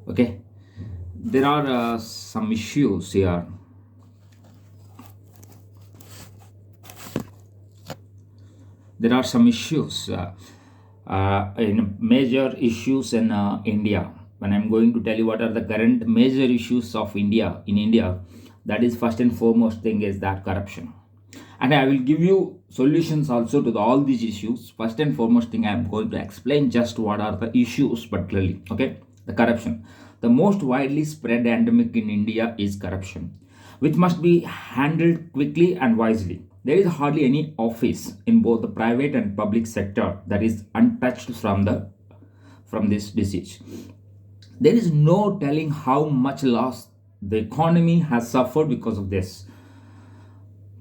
Okay, there are some issues here. There are some issues in major issues in India. When I'm going to tell you what are the current major issues of India in India, that is first and foremost thing is that corruption. And I will give you solutions also to all these issues. First and foremost thing, I am going to explain just what are the issues particularly. Okay, the corruption. The most widely spread endemic in India is corruption, which must be handled quickly and wisely. There is hardly any office in both the private and public sector that is untouched from this disease. There is no telling how much loss the economy has suffered because of this.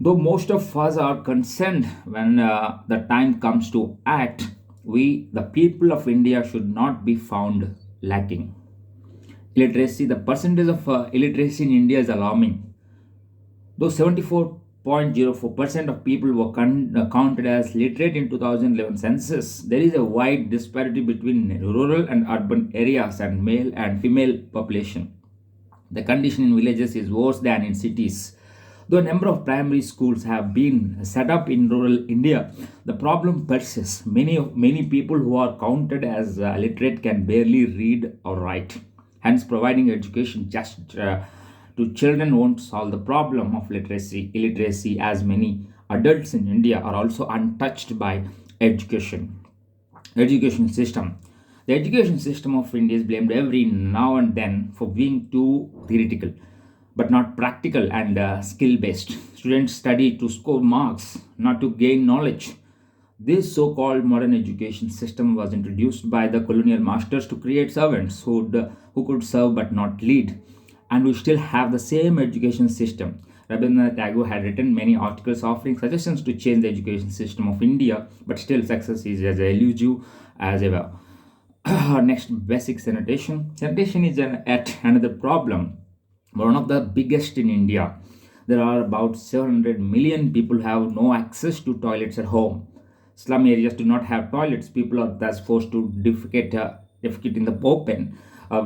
Though most of us are concerned when the time comes to act, we, the people of India, should not be found lacking. Illiteracy, the percentage of illiteracy in India is alarming. Though 74.04% of people were counted as literate in 2011 census, there is a wide disparity between rural and urban areas and male and female population. The condition in villages is worse than in cities. Though a number of primary schools have been set up in rural India, the problem persists. Many people who are counted as literate can barely read or write. Hence, providing education just to children won't solve the problem of illiteracy, as many adults in India are also untouched by education. Education system. The education system of India is blamed every now and then for being too theoretical, but not practical and skill based. Students study to score marks, not to gain knowledge. This so called modern education system was introduced by the colonial masters to create servants who could serve but not lead. And we still have the same education system. Rabindranath Tagore had written many articles offering suggestions to change the education system of India, but still success is as elusive as ever. Next, basic sanitation. Sanitation is yet another problem, one of the biggest in India. There are about 700 million people who have no access to toilets at home. Slum areas do not have toilets. People are thus forced to defecate in the open,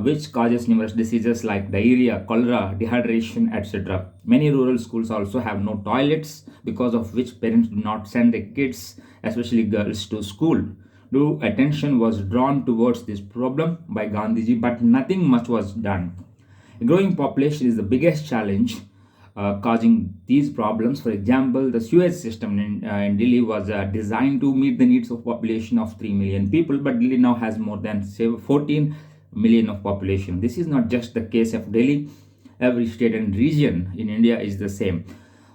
which causes numerous diseases like diarrhea, cholera, dehydration, etc. Many rural schools also have no toilets, because of which parents do not send their kids, especially girls, to school. Due attention was drawn towards this problem by Gandhiji, but nothing much was done. A growing population is the biggest challenge causing these problems. For example, the sewage system in Delhi was designed to meet the needs of population of 3 million people, but Delhi now has more than 14 million of population. This is not just the case of Delhi. Every state and region in India is the same.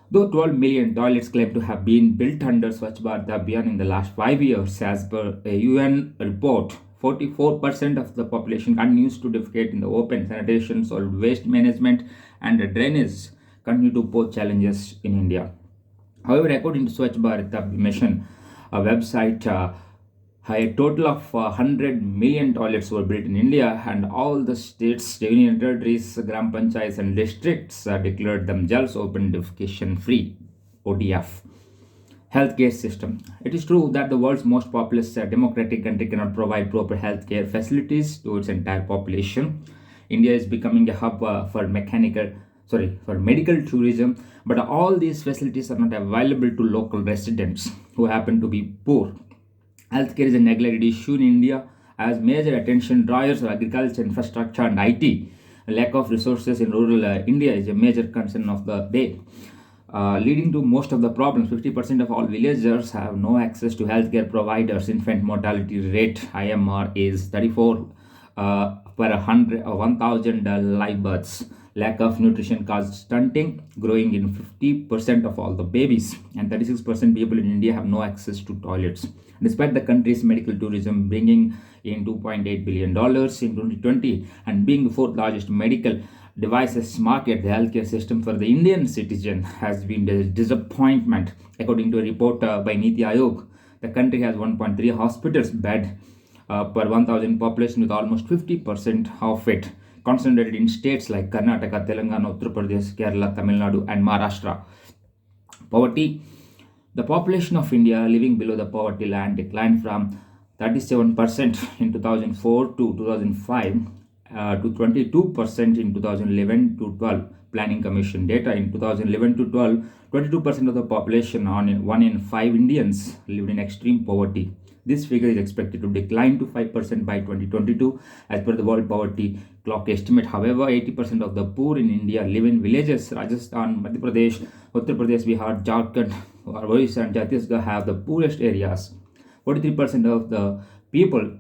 Though 12 million toilets claim to have been built under Swachh Bharat Abhiyan in the last 5 years, as per a UN report, 44% of the population continues to defecate in the open. Sanitation, solid waste management, and drainage continue to pose challenges in India. However, according to Swachh Bharat Mission, a website, a total of 100 million toilets were built in India, and all the states, union territories, gram panchayats, and districts declared themselves open defecation free (ODF). Healthcare system. It is true that the world's most populous democratic country cannot provide proper healthcare facilities to its entire population. India is becoming a hub for medical tourism, but all these facilities are not available to local residents who happen to be poor. Healthcare is a neglected issue in India, as major attention drawers are agriculture, infrastructure, and IT. Lack of resources in rural India is a major concern of the day, leading to most of the problems. 50% of all villagers have no access to healthcare providers. Infant mortality rate (IMR) is 34 per 1,000 live births. Lack of nutrition causes stunting, growing in 50% of all the babies, and 36% people in India have no access to toilets. Despite the country's medical tourism bringing in $2.8 billion in 2020 and being the fourth largest medical devices market, the healthcare system for the Indian citizen has been a disappointment. According to a report by Niti Aayog, the country has 1.3 hospitals bed per 1,000 population, with almost 50% of it concentrated in states like Karnataka, Telangana, Uttar Pradesh, Kerala, Tamil Nadu, and Maharashtra. Poverty. The population of India living below the poverty line declined from 37% in 2004 to 2005 to 22% in 2011 to 12. Planning Commission data in 2011 to 12, 22% of the population, on 1 in 5 Indians, lived in extreme poverty. This figure is expected to decline to 5% by 2022 as per the World Poverty Clock estimate. However, 80% of the poor in India live in villages. Rajasthan, Madhya Pradesh, Uttar Pradesh, Bihar, Jharkhand, Orissa and Chhattisgarh have the poorest areas. 43% of the people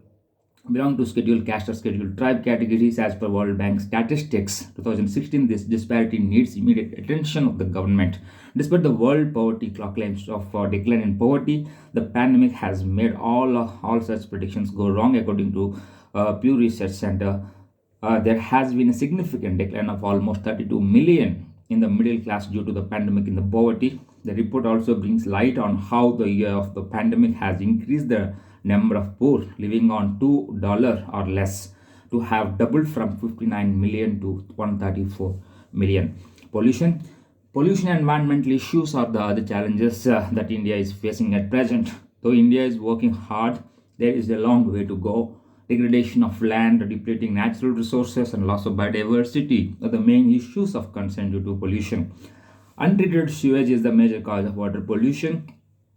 belong to scheduled caste or scheduled tribe categories as per World Bank statistics 2016. This disparity needs immediate attention of the government. Despite the World Poverty Clock claims of decline in poverty, the pandemic has made all such predictions go wrong. According to Pew Research Center, there has been a significant decline of almost 32 million in the middle class due to the pandemic in the poverty. The report also brings light on how the year of the pandemic has increased the number of poor living on $2 or less to have doubled from 59 million to 134 million. Pollution and environmental issues are the other challenges that India is facing at present. Though India is working hard, there is a long way to go. Degradation of land, depleting natural resources, and loss of biodiversity are the main issues of concern due to pollution. Untreated sewage is the major cause of water pollution.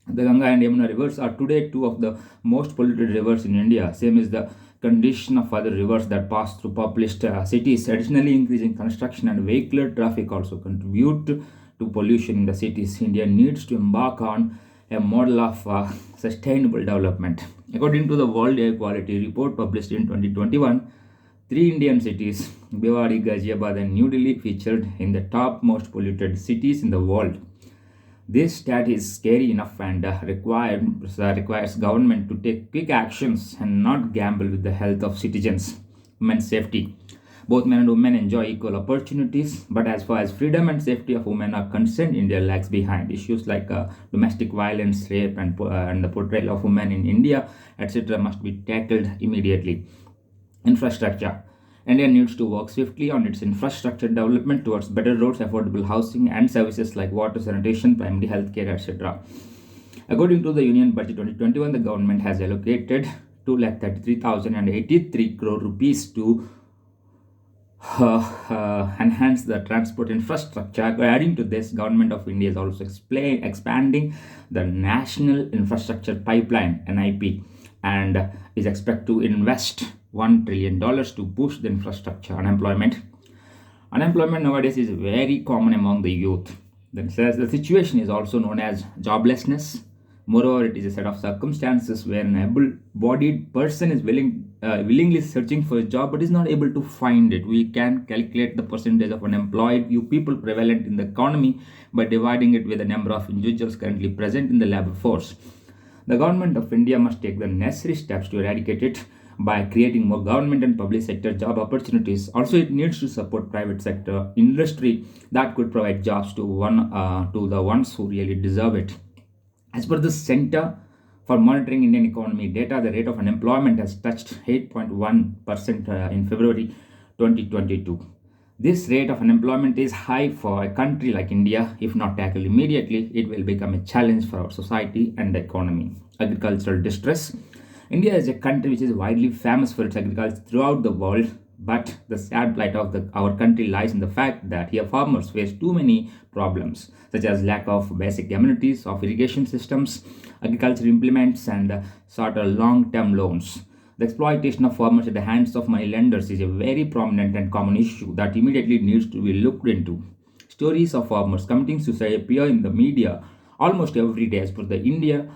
The Ganga and Yamuna rivers are today two of the most polluted rivers in India. Same is the condition of other rivers that pass through populous cities. Additionally, increasing construction and vehicular traffic also contribute to pollution in the cities. India needs to embark on a model of sustainable development. According to the World Air Quality Report published in 2021, three Indian cities, Bhiwadi, Ghaziabad, and New Delhi, featured in the top most polluted cities in the world. This stat is scary enough and requires government to take quick actions and not gamble with the health of citizens. Women's safety. Both men and women enjoy equal opportunities, but as far as freedom and safety of women are concerned, India lags behind. Issues like domestic violence, rape, and the portrayal of women in India, etc., must be tackled immediately. Infrastructure. India needs to work swiftly on its infrastructure development towards better roads, affordable housing, and services like water, sanitation, primary healthcare, etc. According to the Union Budget 2021, the government has allocated 2,33,083 crore rupees to enhance the transport infrastructure. Adding to this, Government of India is also expanding the National Infrastructure Pipeline (NIP) and is expected to invest $1 trillion to boost the infrastructure. Unemployment nowadays is very common among the youth. The situation is also known as joblessness. Moreover, it is a set of circumstances where an able-bodied person is willingly searching for a job but is not able to find it. We can calculate the percentage of unemployed people prevalent in the economy by dividing it with the number of individuals currently present in the labor force. The government of India must take the necessary steps to eradicate it by creating more government and public sector job opportunities. Also, it needs to support private sector industry that could provide jobs to the ones who really deserve it. As per the Center for Monitoring Indian Economy data, the rate of unemployment has touched 8.1% in February 2022. This rate of unemployment is high for a country like India. If not tackled immediately, it will become a challenge for our society and the economy. Agricultural distress. India is a country which is widely famous for its agriculture throughout the world, but the sad plight of our country lies in the fact that here farmers face too many problems, such as lack of basic amenities of irrigation systems, agriculture implements, and shorter long-term loans. The exploitation of farmers at the hands of money lenders is a very prominent and common issue that immediately needs to be looked into. Stories of farmers committing suicide appear in the media almost every day. As per the India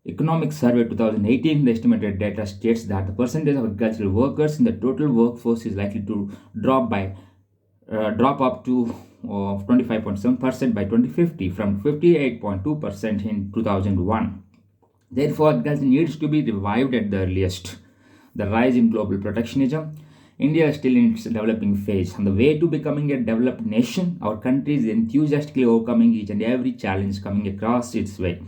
Economic Survey 2018, the estimated data states that the percentage of agricultural workers in the total workforce is likely to drop up to 25.7% by 2050 from 58.2% in 2001. Therefore, agriculture needs to be revived at the earliest. The rise in global protectionism. India is still in its developing phase. On the way to becoming a developed nation, our country is enthusiastically overcoming each and every challenge coming across its way.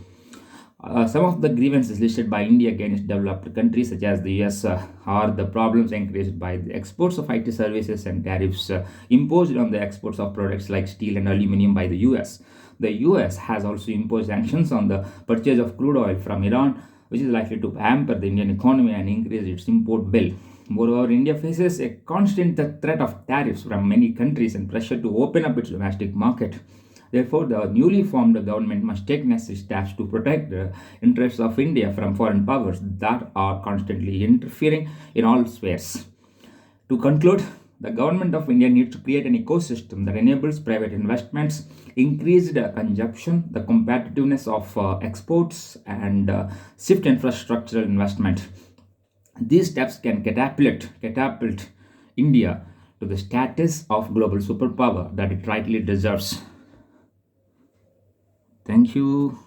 Some of the grievances listed by India against developed countries such as the US are the problems encouraged by the exports of IT services and tariffs imposed on the exports of products like steel and aluminum by the US. The US has also imposed sanctions on the purchase of crude oil from Iran, which is likely to hamper the Indian economy and increase its import bill. Moreover, India faces a constant threat of tariffs from many countries and pressure to open up its domestic market. Therefore, the newly formed government must take necessary steps to protect the interests of India from foreign powers that are constantly interfering in all spheres. To conclude, the government of India needs to create an ecosystem that enables private investments, increased consumption, the competitiveness of exports, and shift infrastructural investment. These steps can catapult India to the status of global superpower that it rightly deserves. Thank you.